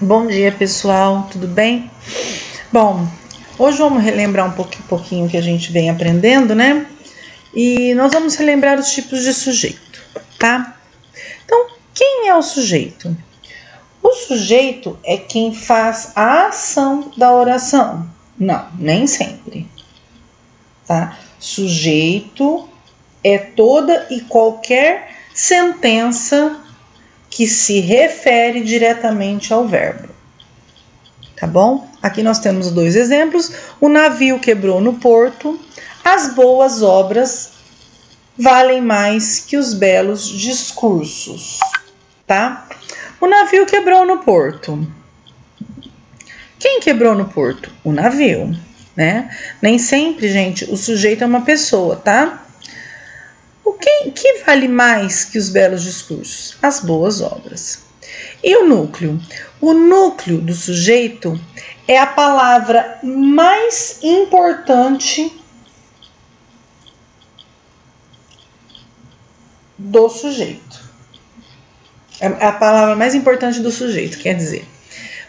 Bom dia, pessoal, tudo bem? Bom, hoje vamos relembrar um pouquinho que a gente vem aprendendo, né? E nós vamos relembrar os tipos de sujeito, tá? Então, quem é o sujeito? O sujeito é quem faz a ação da oração. Não, nem sempre, tá? Sujeito é toda e qualquer sentença que se refere diretamente ao verbo, tá bom? Aqui nós temos dois exemplos: o navio quebrou no porto, as boas obras valem mais que os belos discursos, tá? O navio quebrou no porto. Quem quebrou no porto? O navio, né? Nem sempre, gente, o sujeito é uma pessoa, tá? Que vale mais que os belos discursos? As boas obras. E o núcleo? O núcleo do sujeito é a palavra mais importante do sujeito. É a palavra mais importante do sujeito, quer dizer.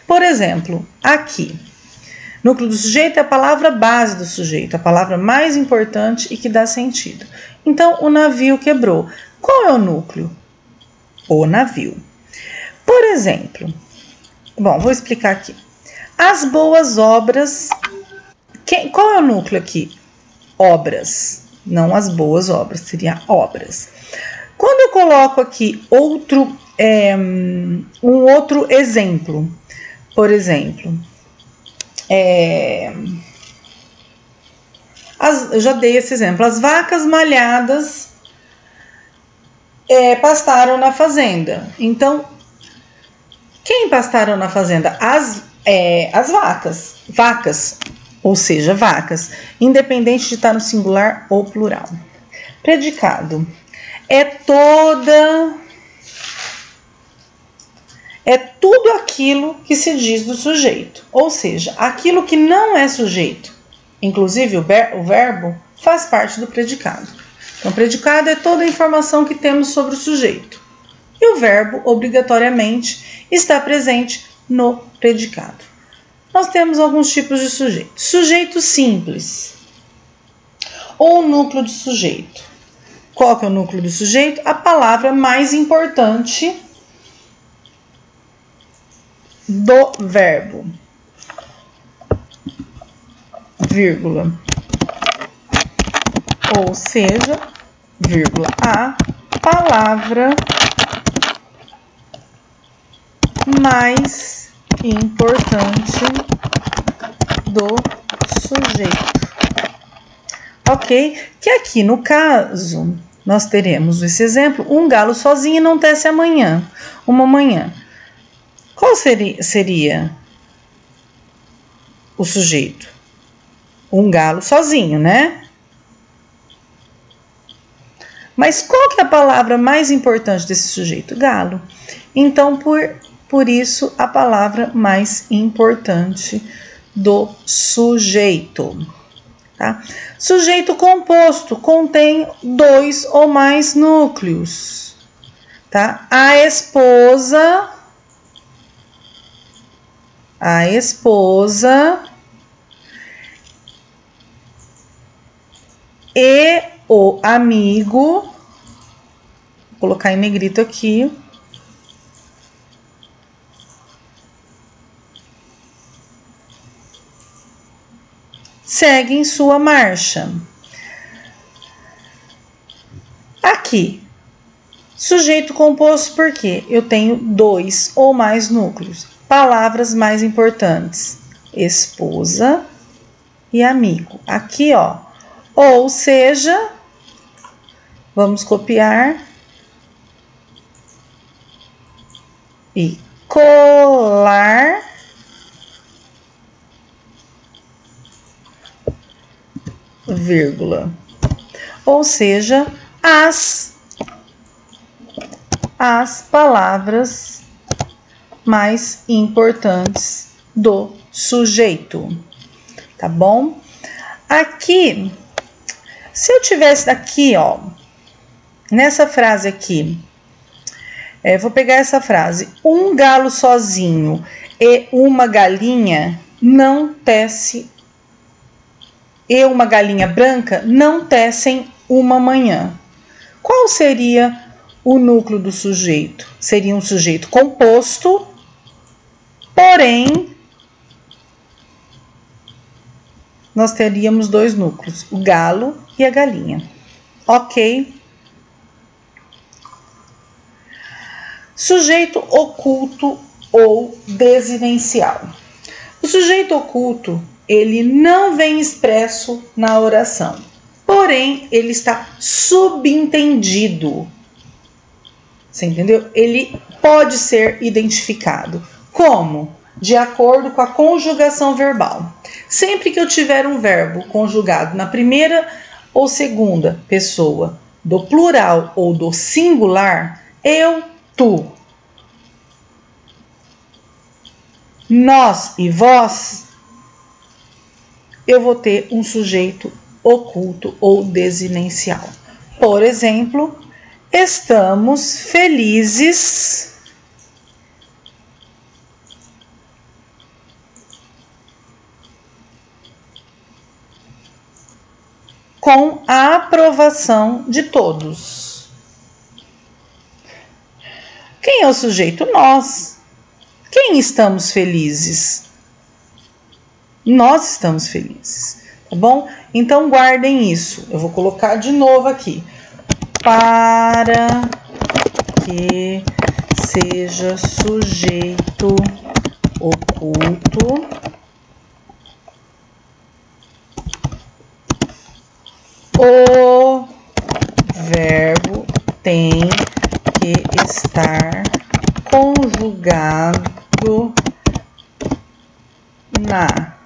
Por exemplo, aqui, núcleo do sujeito é a palavra base do sujeito, a palavra mais importante e que dá sentido. Então, o navio quebrou. Qual é o núcleo? O navio. Por exemplo, bom, vou explicar aqui. As boas obras. Qual é o núcleo aqui? Obras. Não as boas obras, seria obras. Quando eu coloco aqui um outro exemplo, por exemplo, eu já dei esse exemplo. As vacas malhadas pastaram na fazenda. Então, quem pastaram na fazenda? As vacas, ou seja, vacas, independente de estar no singular ou plural. Predicado é tudo aquilo que se diz do sujeito, ou seja, aquilo que não é sujeito. Inclusive, o verbo faz parte do predicado. Então, predicado é toda a informação que temos sobre o sujeito. E o verbo, obrigatoriamente, está presente no predicado. Nós temos alguns tipos de sujeito. Sujeito simples, ou núcleo do sujeito. Qual que é o núcleo do sujeito? A palavra mais importante do verbo, vírgula, ou seja, vírgula, a palavra mais importante do sujeito. Ok? Que aqui no caso nós teremos esse exemplo: um galo sozinho não tece amanhã, uma manhã. Qual seria o sujeito? Um galo sozinho, né? Mas qual que é a palavra mais importante desse sujeito? Galo. Então, por isso, a palavra mais importante do sujeito. Tá? Sujeito composto contém dois ou mais núcleos. Tá? A esposa e o amigo, vou colocar em negrito aqui, seguem sua marcha. Aqui, sujeito composto porque eu tenho dois ou mais núcleos. Palavras mais importantes: esposa e amigo. Aqui, ó. Ou seja, vamos copiar e colar vírgula. Ou seja, as palavras mais importantes do sujeito, tá bom? Aqui, se eu tivesse aqui, ó, nessa frase aqui, Vou pegar essa frase. Um galo sozinho e uma galinha não tece, e uma galinha branca não tecem uma manhã. Qual seria o núcleo do sujeito? Seria um sujeito composto, porém, nós teríamos dois núcleos, o galo e a galinha. Ok? Sujeito oculto ou desinencial. O sujeito oculto, ele não vem expresso na oração, porém, ele está subentendido. Você entendeu? Ele pode ser identificado. Como? De acordo com a conjugação verbal. Sempre que eu tiver um verbo conjugado na primeira ou segunda pessoa do plural ou do singular, eu, tu, nós e vós, eu vou ter um sujeito oculto ou desinencial. Por exemplo, estamos felizes com a aprovação de todos. Quem é o sujeito? Nós. Quem estamos felizes? Nós estamos felizes, tá bom? Então, guardem isso. Eu vou colocar de novo aqui. Para que seja sujeito oculto, o verbo tem que estar conjugado na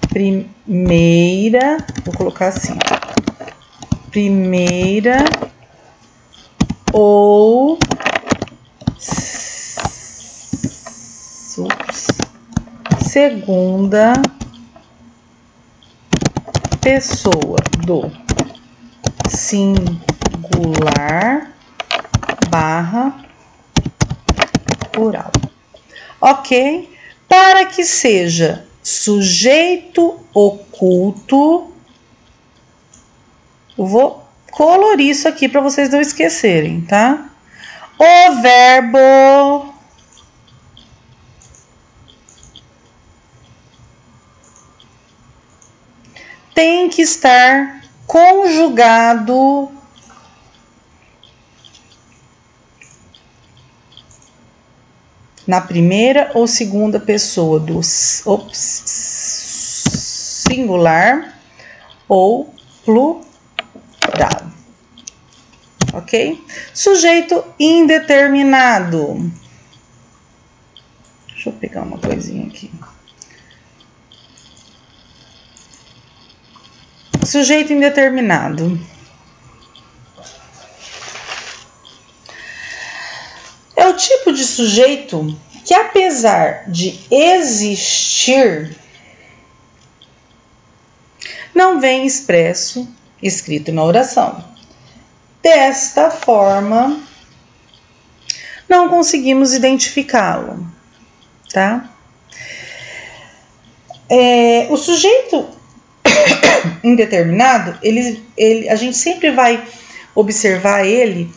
primeira, vou colocar assim, primeira ou segunda pessoa do singular barra plural. Ok? Para que seja sujeito oculto, eu vou colorir isso aqui para vocês não esquecerem, tá? O verbo tem que estar conjugado na primeira ou segunda pessoa do singular ou plural. Ok? Sujeito indeterminado. Deixa eu pegar uma coisinha aqui. Sujeito indeterminado. É o tipo de sujeito que, apesar de existir, não vem expresso, escrito na oração. Desta forma, não conseguimos identificá-lo, tá? O sujeito indeterminado, a gente sempre vai observar ele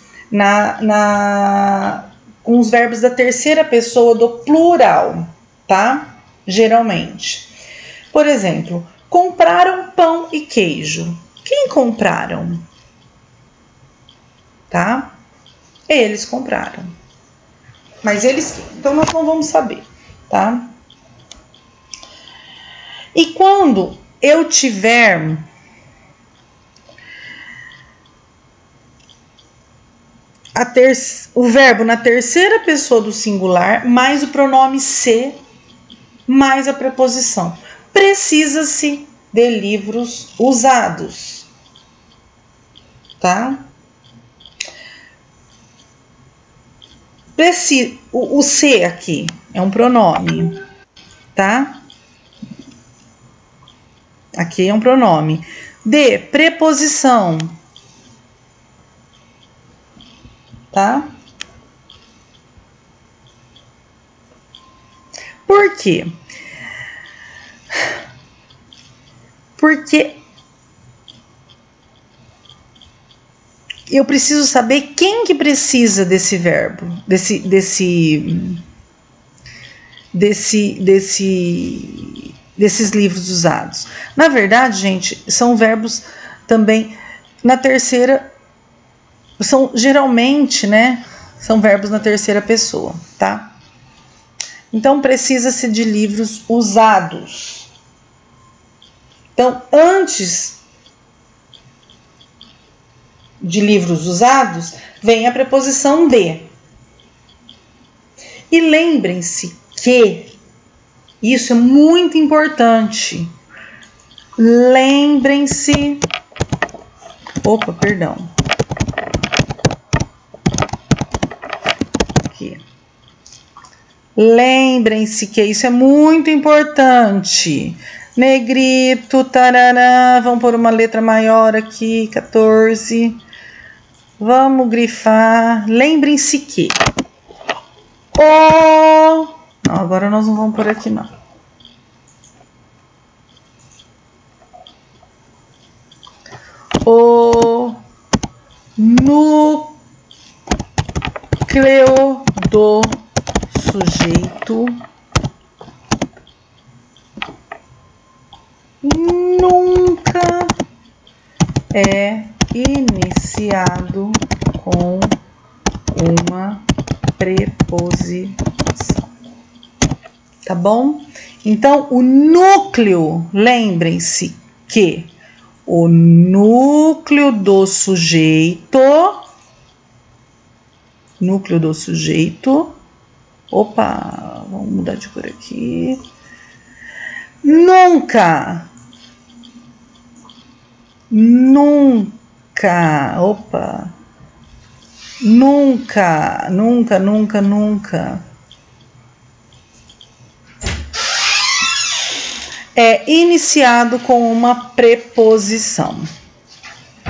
com os verbos da terceira pessoa do plural, tá? Geralmente. Por exemplo, compraram pão e queijo. Quem compraram? Tá? Eles compraram. Mas eles, então nós não vamos saber, tá? E quando eu tiver o verbo na terceira pessoa do singular, mais o pronome se, mais a preposição, precisa-se de livros usados, tá? O se aqui é um pronome, tá? Aqui é um pronome. De preposição, tá? Por quê? Porque eu preciso saber quem que precisa desse verbo, desses livros usados. Na verdade, gente, são verbos também na terceira, são geralmente, né, são verbos na terceira pessoa, tá? Então, precisa-se de livros usados. Então, antes de livros usados, vem a preposição de. E lembrem-se que isso é muito importante. Lembrem-se. Opa, perdão. Aqui. Lembrem-se que isso é muito importante. Negrito, tarará. Vamos pôr uma letra maior aqui, 14. Vamos grifar. Lembrem-se que o... Não, agora nós não vamos por aqui, não. O núcleo do sujeito nunca é iniciado com uma preposição. Tá bom? Então, o núcleo, lembrem-se que o núcleo do sujeito, opa, vamos mudar de cor aqui, nunca, é iniciado com uma preposição,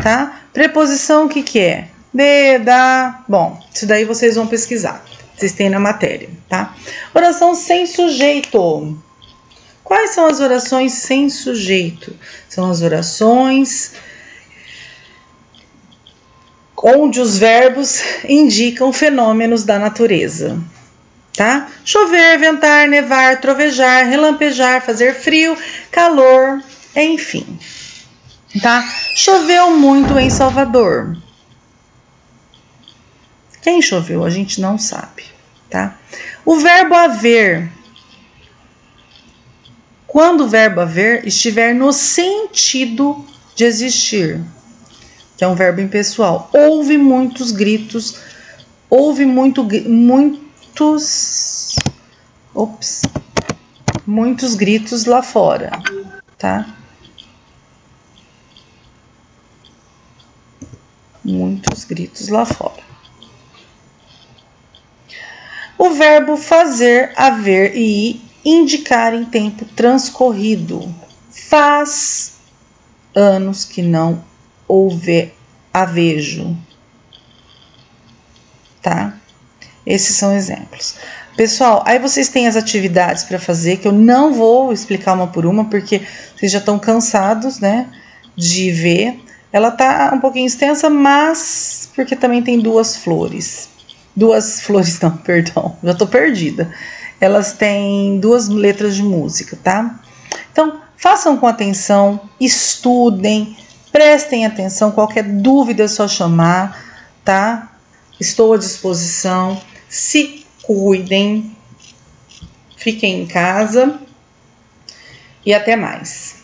tá? Preposição, o que que é? De, da, bom, isso daí vocês vão pesquisar, vocês têm na matéria, tá? Oração sem sujeito. Quais são as orações sem sujeito? São as orações onde os verbos indicam fenômenos da natureza. Tá? Chover, ventar, nevar, trovejar, relampejar, fazer frio, calor, enfim. Tá? Choveu muito em Salvador. Quem choveu? A gente não sabe. Tá? O verbo haver. Quando o verbo haver estiver no sentido de existir, que é um verbo impessoal. Houve muitos gritos, muitos gritos lá fora, tá? Muitos gritos lá fora. O verbo fazer, haver e ir indicar em tempo transcorrido. Faz anos que não a vejo, tá? Esses são exemplos. Pessoal, aí vocês têm as atividades para fazer, que eu não vou explicar uma por uma, porque vocês já estão cansados, né, de ver. Ela tá um pouquinho extensa, mas porque também tem duas flores. Duas flores não, perdão, já tô perdida. Elas têm duas letras de música, tá? Então, façam com atenção, estudem, prestem atenção, qualquer dúvida é só chamar, tá? Estou à disposição, se cuidem, fiquem em casa e até mais.